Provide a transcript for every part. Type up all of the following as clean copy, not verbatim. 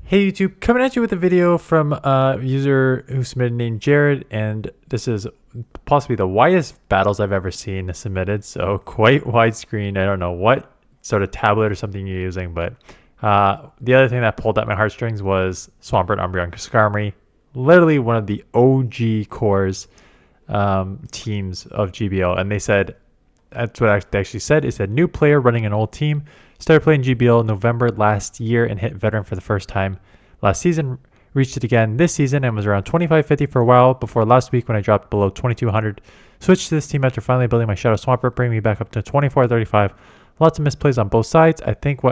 Hey YouTube, coming at you with a video from a user who submitted named Jared, and this is possibly the widest battles I've ever seen submitted, so quite widescreen. I don't know what sort of tablet or something you're using, but the other thing that pulled at my heartstrings was Swampert, Umbreon, Skarmory, literally one of the OG cores teams of GBL, and they said, that's what they actually said. It said, new player running an old team. Started playing GBL in November last year and hit veteran for the first time last season. Reached it again this season and was around 2550 for a while before last week when I dropped below 2200. Switched to this team after finally building my Shadow Swampert, bringing me back up to 2435. Lots of misplays on both sides. I think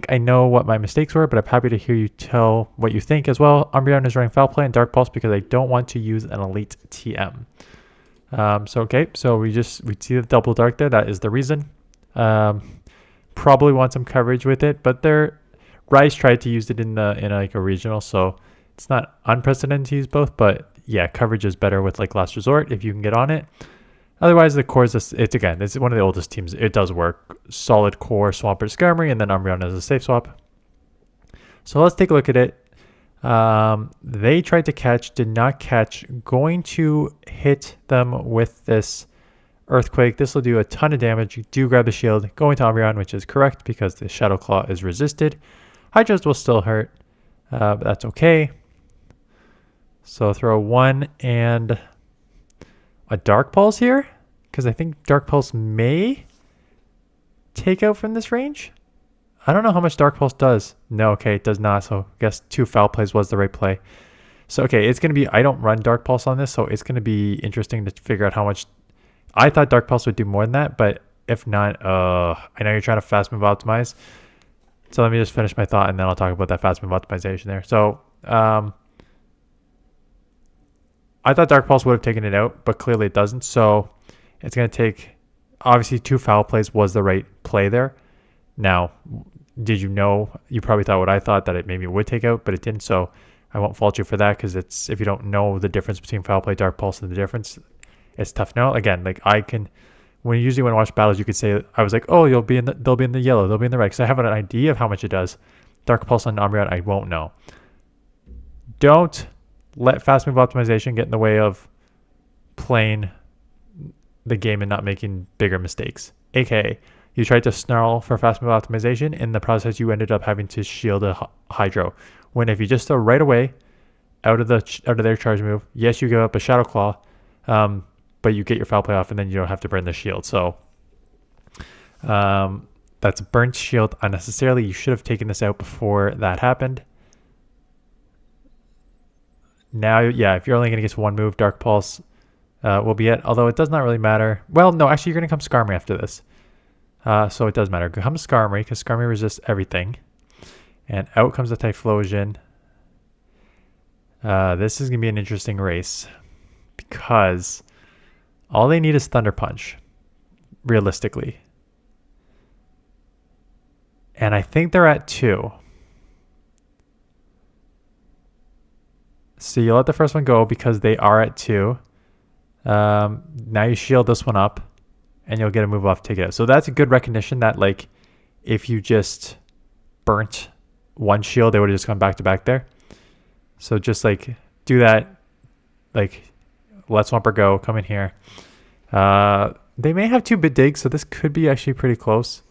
I know what my mistakes were, but I'm happy to hear you tell what you think as well. Umbreon is running Foul Play and Dark Pulse because I don't want to use an Elite TM. So we see the double dark there. That is the reason. Probably want some coverage with it, but Rise tried to use it in like a regional, so it's not unprecedented to use both. But yeah, coverage is better with like Last Resort if you can get on it. Otherwise, the core is it's one of the oldest teams. It does work. Solid core, Swampert, Skarmory, and then Umbreon as a safe swap. So let's take a look at it. They tried to catch, did not catch. Going to hit them with this Earthquake. This will do a ton of damage. You do grab the shield. Going to Umbreon, which is correct because the Shadow Claw is resisted. Hydras will still hurt, but that's okay. So throw one and a Dark Pulse here, because I think Dark Pulse may take out from this range. I don't know how much Dark Pulse does. No, okay, it does not. So I guess 2 foul plays was the right play. So okay, it's going to be, I don't run Dark Pulse on this, so it's going to be interesting to figure out how much. I thought Dark Pulse would do more than that, but if not, I know you're trying to fast move optimize. So let me just finish my thought, and then I'll talk about that fast move optimization there. So I thought Dark Pulse would have taken it out, but clearly it doesn't. So it's going to take, obviously 2 foul plays was the right play there. Now, did you know, you probably thought what I thought, that it maybe would take out, but it didn't. So I won't fault you for that, because it's, if you don't know the difference between foul play, Dark Pulse, and the difference, it's tough. Now, again, like when I watch battles, you could say, I was like, oh, they'll be in the yellow, they'll be in the red, because I have an idea of how much it does. Dark Pulse on Umbreon, I won't know. Don't let fast move optimization get in the way of playing the game and not making bigger mistakes. AKA, you tried to snarl for fast move optimization. In the process, you ended up having to shield a Hydro. When if you just throw right away out of their charge move, yes, you give up a Shadow Claw, but you get your foul play off, and then you don't have to burn the shield. So that's burnt shield unnecessarily. You should have taken this out before that happened. Now, yeah, if you're only going to get 1 move, Dark Pulse will be it. Although it does not really matter. Well, no, actually, you're going to come Skarmory after this. So it does matter. Come Skarmory, because Skarmory resists everything. And out comes the Typhlosion. This is going to be an interesting race, because all they need is Thunder Punch, realistically. And I think they're at 2. So you let the first one go because they are at 2. Now you shield this one up, and you'll get a move off to take it out. So that's a good recognition that, like, if you just burnt 1 shield, they would have just gone back to back there. So just, like, do that. Like, let Swampert go. Come in here. They may have 2 bit digs, so this could be actually pretty close.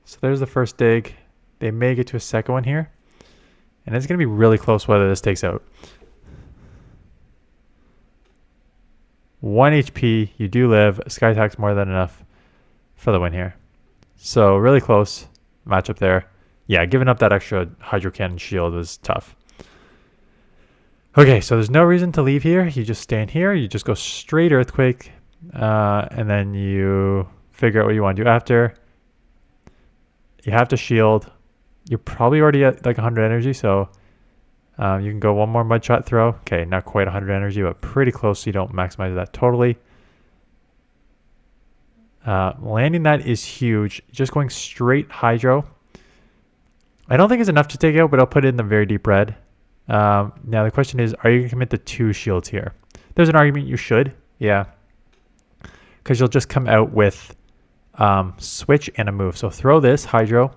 So there's the first dig. They may get to a second one here. And it's going to be really close whether this takes out. 1 HP. You do live. Sky Attack's more than enough for the win here. So really close matchup there. Yeah, giving up that extra Hydro Cannon shield was tough. Okay, so there's no reason to leave here. You just stand here. You just go straight Earthquake. And then you figure out what you want to do after. You have to shield. You're probably already at like 100 energy, so you can go 1 more Mud Shot throw. Okay, not quite 100 energy, but pretty close, so you don't maximize that totally. Landing that is huge. Just going straight Hydro. I don't think it's enough to take out, but I'll put it in the very deep red. Now the question is, are you going to commit the 2 shields here? There's an argument you should, yeah. Because you'll just come out with switch and a move. So throw this Hydro.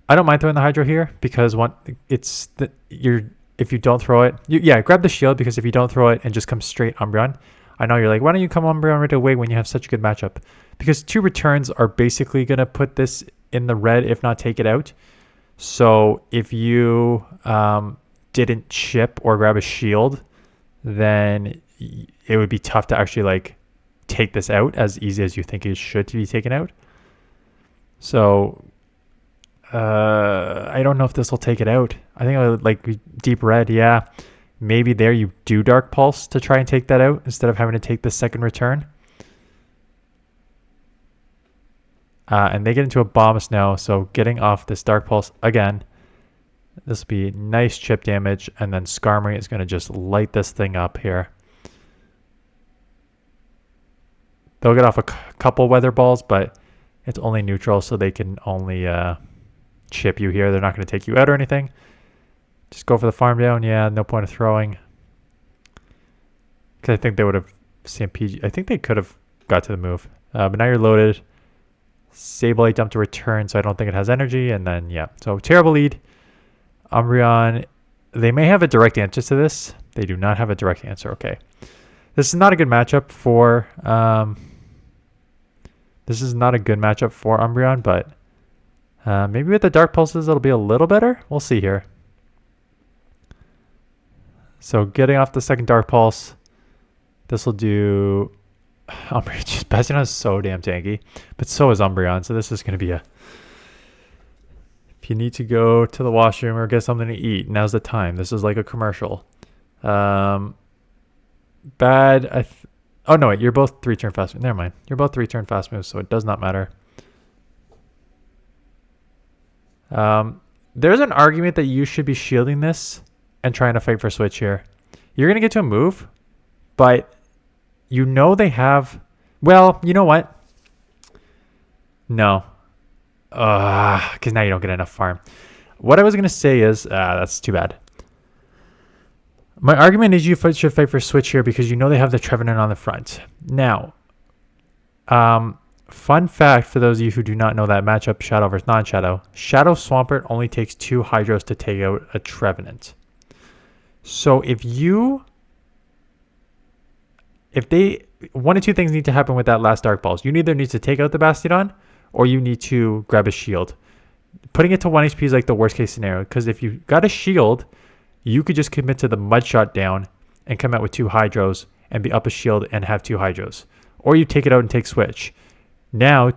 I don't mind throwing the Hydro here because if you don't throw it, yeah, grab the shield, because if you don't throw it and just come straight Umbreon, I know you're like, why don't you come Umbreon right away when you have such a good matchup? Because 2 returns are basically going to put this in the red, if not take it out. So if you didn't chip or grab a shield, then it would be tough to actually like take this out as easy as you think it should to be taken out. So I don't know if this will take it out. I think I would like deep red. Yeah, maybe there you do Dark Pulse to try and take that out instead of having to take the second return. And they get into a Bombs now, so getting off this Dark Pulse again, this will be nice chip damage, and then Skarmory is going to just light this thing up here. They'll get off a couple Weather Balls, but it's only neutral, so they can only chip you here. They're not going to take you out or anything. Just go for the farm down. Yeah, no point of throwing. Because I think they would have CMPG. I think they could have got to the move. But now you're loaded. Sableye dumped to return, so I don't think it has energy. And then, yeah. So, terrible lead. Umbreon. They may have a direct answer to this. They do not have a direct answer. Okay. This is not a good matchup for... this is not a good matchup for Umbreon, but maybe with the Dark Pulses, it'll be a little better. We'll see here. So, getting off the second Dark Pulse. This will do... Umbreon, Bastiodon is so damn tanky, but so is Umbreon, so this is going to be a... If you need to go to the washroom or get something to eat, now's the time. This is like a commercial. Bad... Oh, no, wait, you're both 3-turn fast moves. Never mind. You're both 3-turn fast moves, so it does not matter. There's an argument that you should be shielding this and trying to fight for switch here. You're going to get to a move, but... You know they have... Well, you know what? No. Because now you don't get enough farm. What I was going to say is... that's too bad. My argument is you should fight for switch here because you know they have the Trevenant on the front. Now, fun fact for those of you who do not know that matchup, Shadow versus non-Shadow. Shadow Swampert only takes 2 Hydros to take out a Trevenant. So if one of 2 things need to happen with that last Dark Balls. You either need to take out the Bastiodon or you need to grab a shield. Putting it to 1 HP is like the worst case scenario, because if you got a shield, you could just commit to the Mud Shot down and come out with 2 Hydros and be up a shield and have 2 Hydros. Or you take it out and take switch. Now,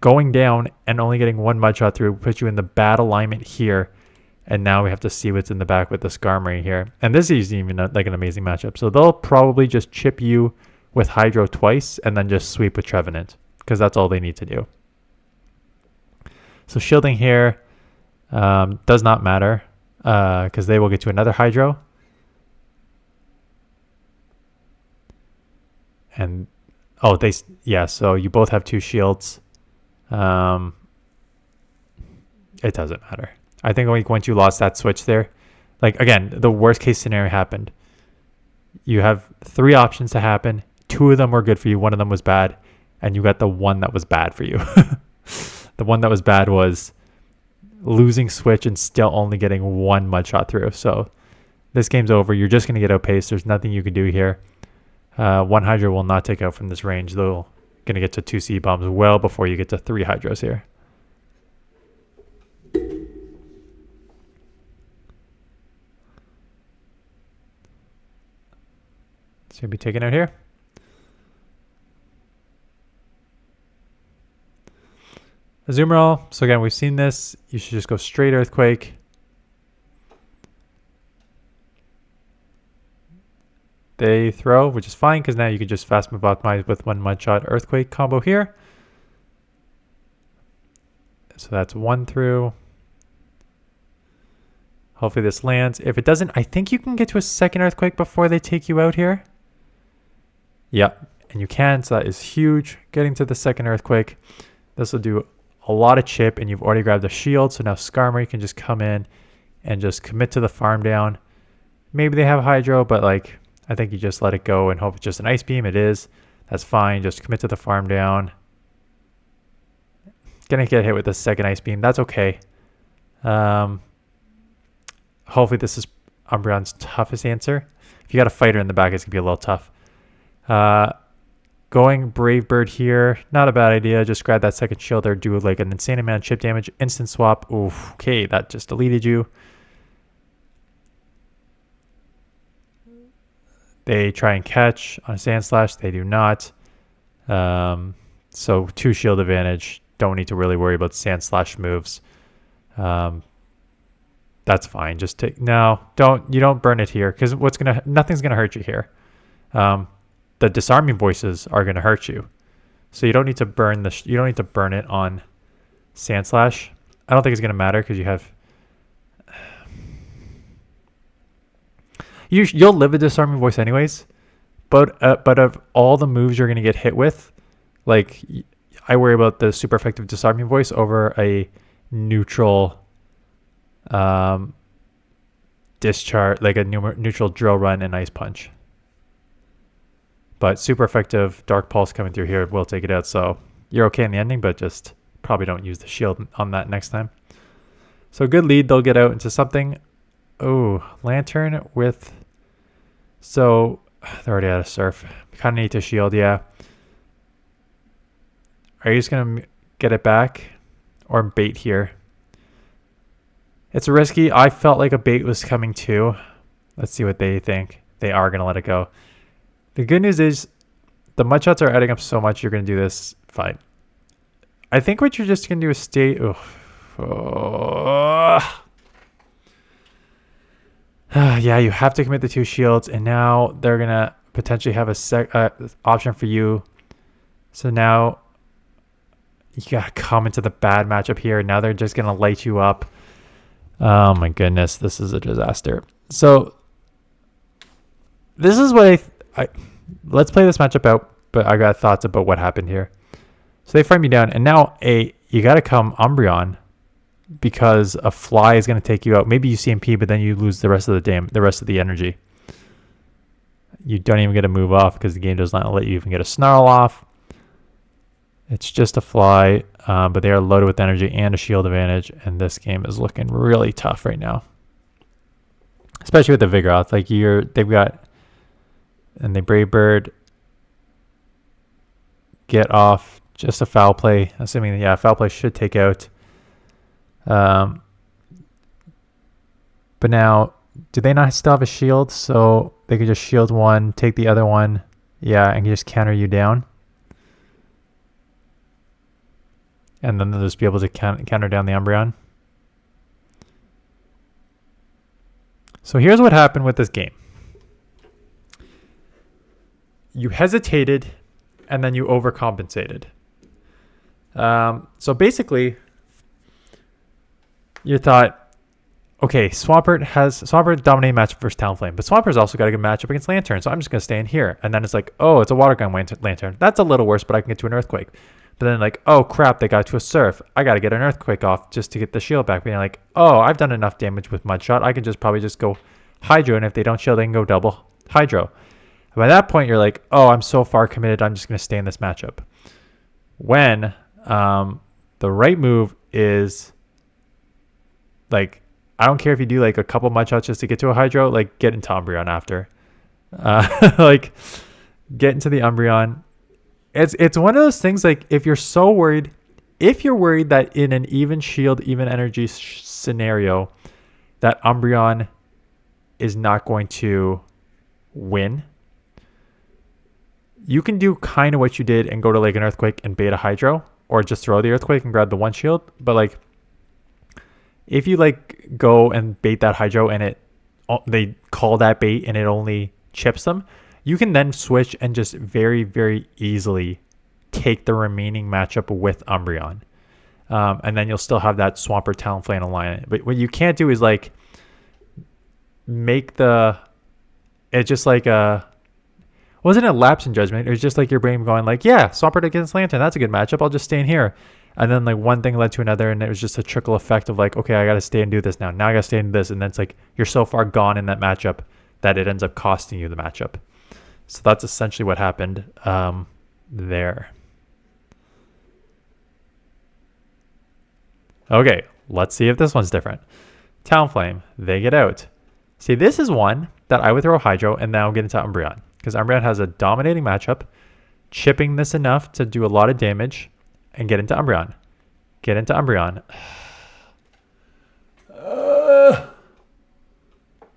going down and only getting 1 Mud Shot through puts you in the bad alignment here. And now we have to see what's in the back with the Skarmory here. And this is even like an amazing matchup. So they'll probably just chip you with Hydro twice and then just sweep with Trevenant, because that's all they need to do. So shielding here does not matter because they will get you another Hydro. And, so you both have 2 shields. It doesn't matter. I think once you lost that switch there, like, again, the worst case scenario happened. You have 3 options to happen. 2 of them were good for you. 1 of them was bad. And you got the one that was bad for you. The one that was bad was losing switch and still only getting 1 Mud Shot through. So this game's over. You're just going to get outpaced. There's nothing you can do here. 1 Hydro will not take out from this range. They're going to get to 2 C bombs well before you get to 3 Hydros here. So you'll be taken out here. Azumarill. So again, we've seen this. You should just go straight Earthquake. They throw, which is fine because now you can just fast move optimize with 1 Mud Shot Earthquake combo here. So that's 1 through. Hopefully this lands. If it doesn't, I think you can get to a second Earthquake before they take you out here. Yep, and you can, so that is huge. Getting to the second Earthquake. This will do a lot of chip, and you've already grabbed a shield, so now Skarmory can just come in and just commit to the farm down. Maybe they have Hydro, but like, I think you just let it go and hope it's just an Ice Beam. It is. That's fine. Just commit to the farm down. Gonna get hit with the second Ice Beam. That's okay. Hopefully this is Umbreon's toughest answer. If you got a fighter in the back, it's going to be a little tough. Going Brave Bird here, not a bad idea. Just grab that second shield there, do like an insane amount of chip damage, instant swap. Oof, okay, that just deleted you. They try and catch on a Sand Slash. They do not. So 2 shield advantage. Don't need to really worry about Sand Slash moves. That's fine. Just take you don't burn it here because nothing's gonna hurt you here. The disarming voices are gonna hurt you, so you don't need to burn it on Sand Slash. I don't think it's gonna matter because you have you'll live a disarming voice anyways. But of all the moves you're gonna get hit with, like I worry about the super effective disarming voice over a neutral discharge, like a neutral drill run and ice punch. But super effective dark pulse coming through here will take it out, so you're okay in the ending, but just probably don't use the shield on that next time. So good lead. They'll get out into something. Oh, Lanturn with, so they're already out of surf. Kind of need to shield. Yeah, are you just gonna get it back or bait here? It's risky. I felt like a bait was coming too. Let's see what they think. They are going to let it go. The good news is the mud shots are adding up so much. You're going to do this fine. I think what you're just going to do is stay. Yeah, you have to commit the 2 shields. And now they're going to potentially have a option for you. So now you got to come into the bad matchup here. Now they're just going to light you up. Oh my goodness, this is a disaster. So this is what let's play this matchup out, but I got thoughts about what happened here. So they frame you down, and now you got to come Umbreon because a fly is going to take you out. Maybe you CMP, but then you lose the rest of the energy. You don't even get a move off because the game does not let you even get a snarl off. It's just a fly, but they are loaded with energy and a shield advantage, and this game is looking really tough right now. Especially with the Vigoroth. Like they've got, and they Brave Bird, get off, just a foul play. Assuming, yeah, foul play should take out. But now, do they not still have a shield? So they could just shield one, take the other one, yeah, and just counter you down. And then they'll just be able to counter down the Umbreon. So here's what happened with this game. You hesitated, and then you overcompensated. So basically, you thought, okay, Swampert dominating matchup versus Talonflame, but Swampert's also got a good matchup against Lanturn, so I'm just going to stay in here. And then it's like, oh, it's a Water Gun Lanturn. That's a little worse, but I can get to an Earthquake. But then like, oh crap, they got to a Surf. I got to get an Earthquake off just to get the shield back. Being like, oh, I've done enough damage with Mud Shot. I can probably just go Hydro, and if they don't shield, they can go double Hydro. And by that point, you're like, oh, I'm so far committed. I'm just going to stay in this matchup. When the right move is like, I don't care if you do like a couple Mud Shots just to get to a Hydro, like get into Umbreon after. Like get into the Umbreon. It's one of those things, like if you're worried that in an even shield, even energy scenario, that Umbreon is not going to win, you can do kind of what you did and go to like an Earthquake and bait a Hydro, or just throw the Earthquake and grab the one shield. But like, if you like go and bait that Hydro and they call that bait and it only chips them, you can then switch and just very, very easily take the remaining matchup with Umbreon. And then you'll still have that Swampert Talonflame alignment. But what you can't do is like it's just like wasn't a lapse in judgment. It was just like your brain going like, yeah, Swampert against Lanturn, that's a good matchup. I'll just stay in here. And then like one thing led to another, and it was just a trickle effect of like, okay, I got to stay and do this now. Now I got to stay in this. And then it's like, you're so far gone in that matchup that it ends up costing you the matchup. So that's essentially what happened there. Okay, Let's see if this one's different. Talonflame, they get out. See, this is one that I would throw Hydro and now get into Umbreon. Because Umbreon has a dominating matchup, chipping this enough to do a lot of damage, and get into Umbreon. Get into Umbreon.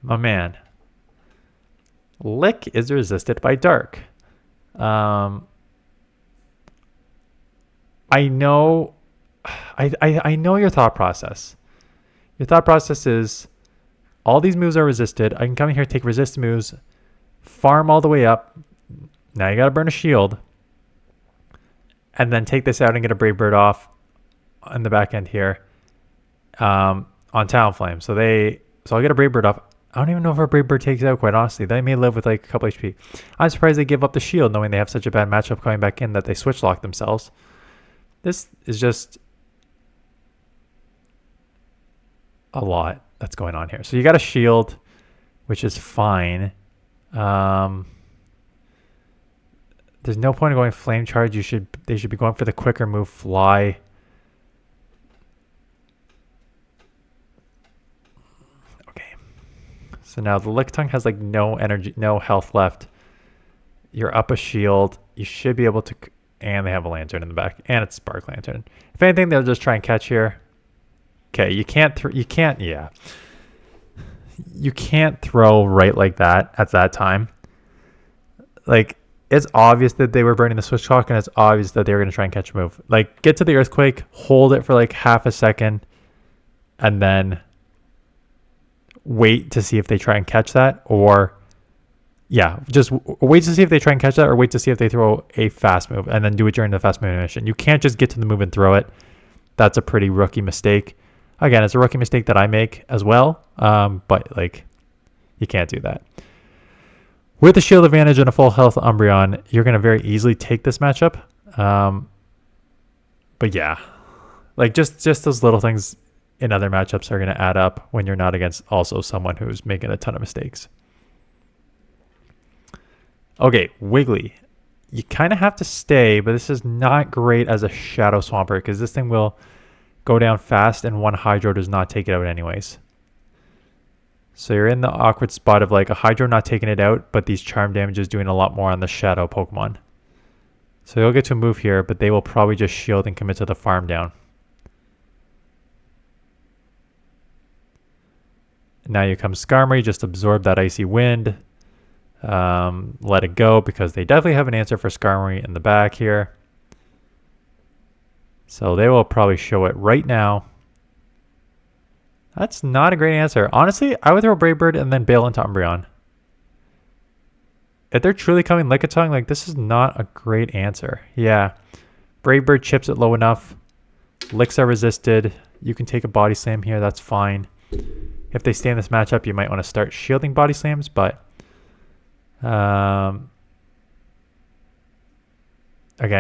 My man. Lick is resisted by Dark. I know I know your thought process. Your thought process is all these moves are resisted. I can come in here, take resist moves, farm all the way up. Now you got to burn a shield. And then take this out and get a Brave Bird off on the back end here on Talonflame. So I'll get a Brave Bird off. I don't even know if our Brave Bird takes it out, quite honestly. They may live with like a couple HP. I'm surprised they give up the shield knowing they have such a bad matchup coming back in that they switch lock themselves. This is just a lot that's going on here. So you got a shield, which is fine. There's no point in going Flame Charge. They should be going for the quicker move, Fly. So now the Lickitung has like no energy, no health left. You're up a shield. You should be able to, and they have a Lanturn in the back, and it's Spark Lanturn. If anything, they'll just try and catch here. Okay, you can't throw right like that at that time. Like, it's obvious that they were burning the switch clock, and it's obvious that they were going to try and catch a move. Like, get to the Earthquake, hold it for like half a second, and then wait to see if they try and catch that, or just wait to see if they try and catch that, or wait to see if they throw a fast move and then do it during the fast move animation. You can't just get to the move and throw it. That's a pretty rookie mistake. Again, it's a rookie mistake that I make as well, but like, you can't do that. With the shield advantage and a full health Umbreon, you're going to very easily take this matchup. But yeah, like just those little things in other matchups are going to add up when you're not against also someone who's making a ton of mistakes. Okay, Wiggly. You kind of have to stay, but this is not great as a Shadow Swampert because this thing will go down fast and one Hydro does not take it out anyways. So you're in the awkward spot of like a Hydro not taking it out, but these charm damage is doing a lot more on the Shadow Pokemon. So you'll get to move here, but they will probably just shield and commit to the farm down. Now you come Skarmory, just absorb that Icy Wind. Let it go because they definitely have an answer for Skarmory in the back here. So they will probably show it right now. That's not a great answer. Honestly, I would throw Brave Bird and then bail into Umbreon. If they're truly coming Lickitung, like this is not a great answer. Yeah, Brave Bird chips it low enough. Licks are resisted. You can take a Body Slam here. That's fine. If they stay in this matchup, you might want to start shielding Body Slams, but again,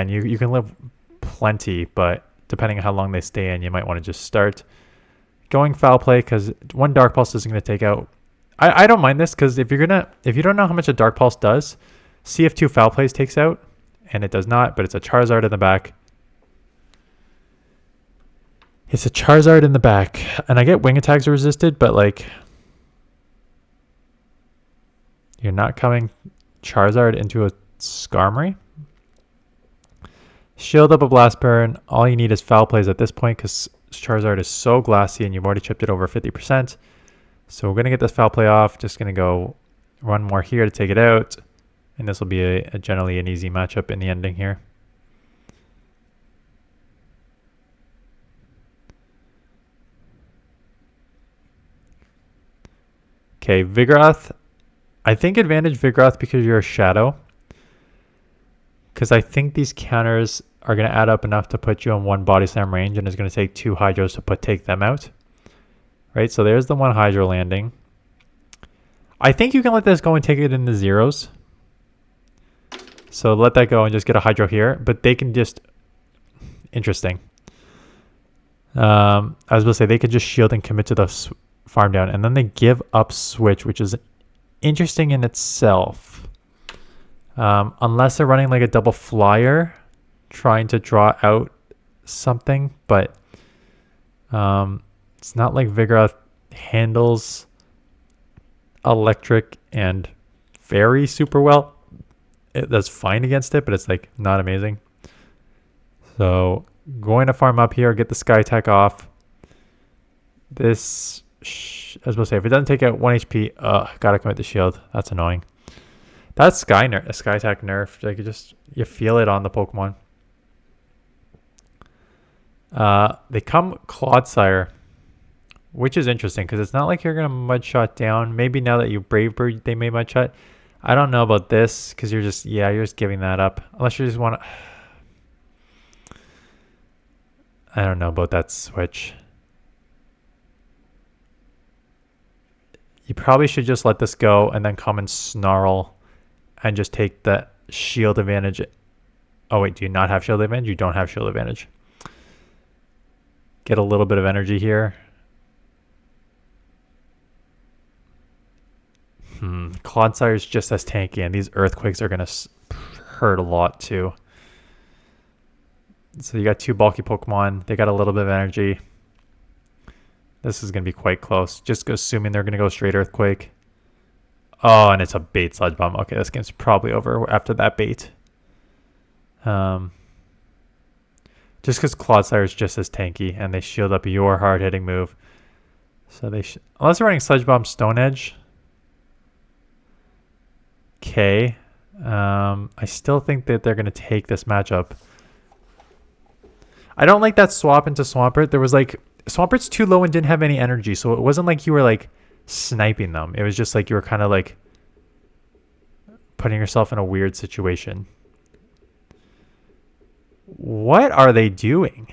you can live plenty, but depending on how long they stay in, you might want to just start going Foul Play because one Dark Pulse isn't going to take out. I don't mind this because if you don't know how much a Dark Pulse does, see if 2 Foul Plays takes out, and it does not, but it's a Charizard in the back. It's a Charizard in the back, and I get Wing Attacks are resisted, but like, you're not coming Charizard into a Skarmory. Shield up a Blast Burn. All you need is Foul Plays at this point because Charizard is so glassy and you've already chipped it over 50%. So we're going to get this Foul Play off. Just going to go one more here to take it out. And this will be a generally an easy matchup in the ending here. Okay, Vigoroth. I think advantage Vigoroth because you're a Shadow. Because I think these counters are going to add up enough to put you on 1 Body Slam range, and it's going to take 2 Hydros to take them out. Right, so there's the 1 Hydro landing. I think you can let this go and take it in the zeros. So let that go and just get a Hydro here, but they can just... Interesting. I was going to say, they could just shield and commit to the farm down, and then they give up Switch, which is interesting in itself. Unless they're running like a double flyer, trying to draw out something, but It's not like Vigoroth handles electric and fairy super well. That's fine against it, but it's like not amazing. So going to farm up here, get the Sky Attack off. This, I was supposed to say, if it doesn't take out 1 HP, gotta commit the shield. That's annoying. That's Sky Attack nerf. Like you feel it on the Pokemon. They come Clodsire, which is interesting because it's not like you're gonna Mud Shot down. Maybe now that you Brave Bird, they may Mud Shot. I don't know about this because you're just giving that up unless you just want to. I don't know about that switch. You probably should just let this go and then come and Snarl and just take the shield advantage. Oh wait, do you not have shield advantage? You don't have shield advantage. Get a little bit of energy here. Clodsire is just as tanky, and these earthquakes are going to hurt a lot too. So you got two bulky Pokemon. They got a little bit of energy. This is going to be quite close. Just assuming they're going to go straight earthquake. Oh, and it's a bait Sludge Bomb. Okay, this game's probably over after that bait. Just because Clodsire is just as tanky, and they shield up your hard-hitting move. So they unless they're running Sludge Bomb Stone Edge. Okay. I still think that they're going to take this matchup. I don't like that swap into Swampert. There was like, Swampert's too low and didn't have any energy, so it wasn't like you were like sniping them. It was just like you were kind of like putting yourself in a weird situation. What are they doing?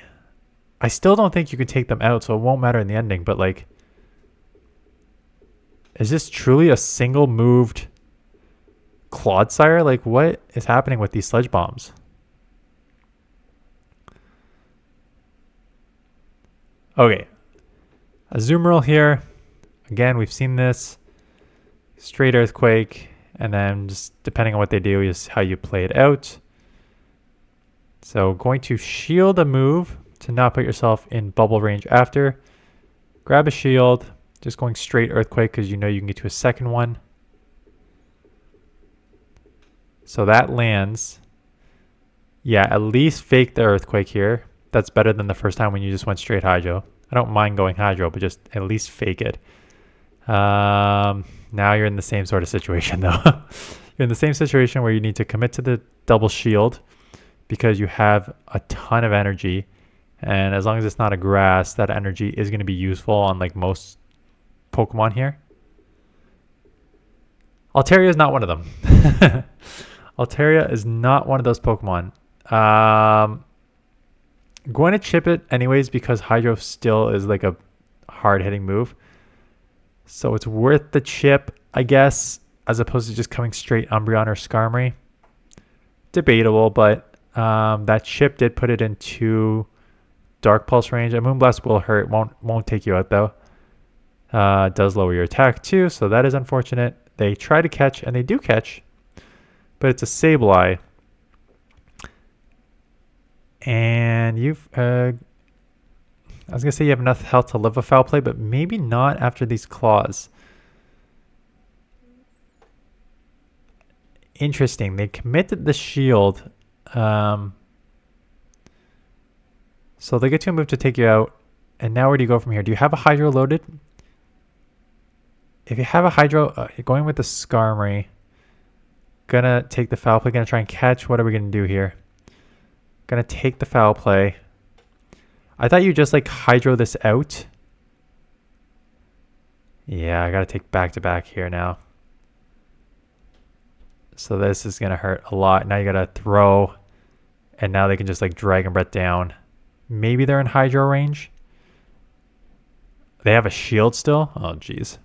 I still don't think you can take them out, so it won't matter in the ending, but like, is this truly a single moved Clodsire? Like, what is happening with these Sludge Bombs? Okay. Azumarill here. Again, we've seen this. Straight Earthquake. And then just depending on what they do is how you play it out. So going to shield a move to not put yourself in bubble range after. Grab a shield. Just going straight Earthquake because you know you can get to a second one. So that lands. Yeah, at least fake the Earthquake here. That's better than the first time when you just went straight Hydro. I don't mind going Hydro, but just at least fake it. Now you're in the same sort of situation, though. You're in the same situation where you need to commit to the double shield because you have a ton of energy. And as long as it's not a grass, that energy is going to be useful on like most Pokemon here. Altaria is not one of them. Altaria is not one of those Pokemon. Going to chip it anyways because Hydro still is like a hard-hitting move. So it's worth the chip, I guess, as opposed to just coming straight Umbreon or Skarmory. Debatable, but that chip did put it into Dark Pulse range. A Moonblast will hurt, won't take you out though. Does lower your attack too, so that is unfortunate. They try to catch, and they do catch, but it's a Sableye. And you've, I was going to say you have enough health to live a foul play, but maybe not after these claws. Interesting. They committed the shield. So they get to a move to take you out. And now where do you go from here? Do you have a Hydro loaded? If you have a Hydro, you're going with the Skarmory. Gonna take the foul play. Gonna try and catch. What are we going to do here? Gonna take the foul play. I thought you just like Hydro this out. Yeah, I gotta take back-to-back here now. So this is gonna hurt a lot. Now you gotta throw. And now they can just like Dragon Breath down. Maybe they're in Hydro range. They have a shield still? Oh, jeez.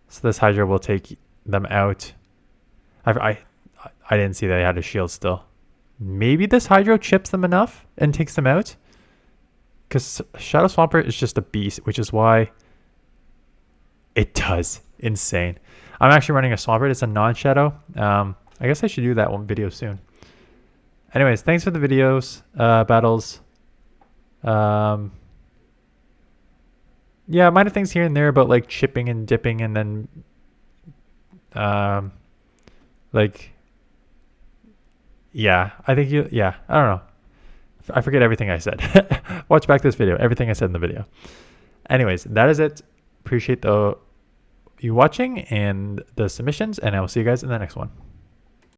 So this Hydro will take them out. I didn't see that they had a shield still. Maybe this Hydro chips them enough and takes them out. Because Shadow Swampert is just a beast, which is why it does. Insane. I'm actually running a Swampert. It's a non-Shadow. I guess I should do that one video soon. Anyways, thanks for the videos, battles. yeah, minor things here and there about like chipping and dipping, and then um, like yeah, I think yeah, I don't know. I forget everything I said. Watch back this video, everything I said in the video. Anyways, that is it. Appreciate you watching and the submissions, and I will see you guys in the next one.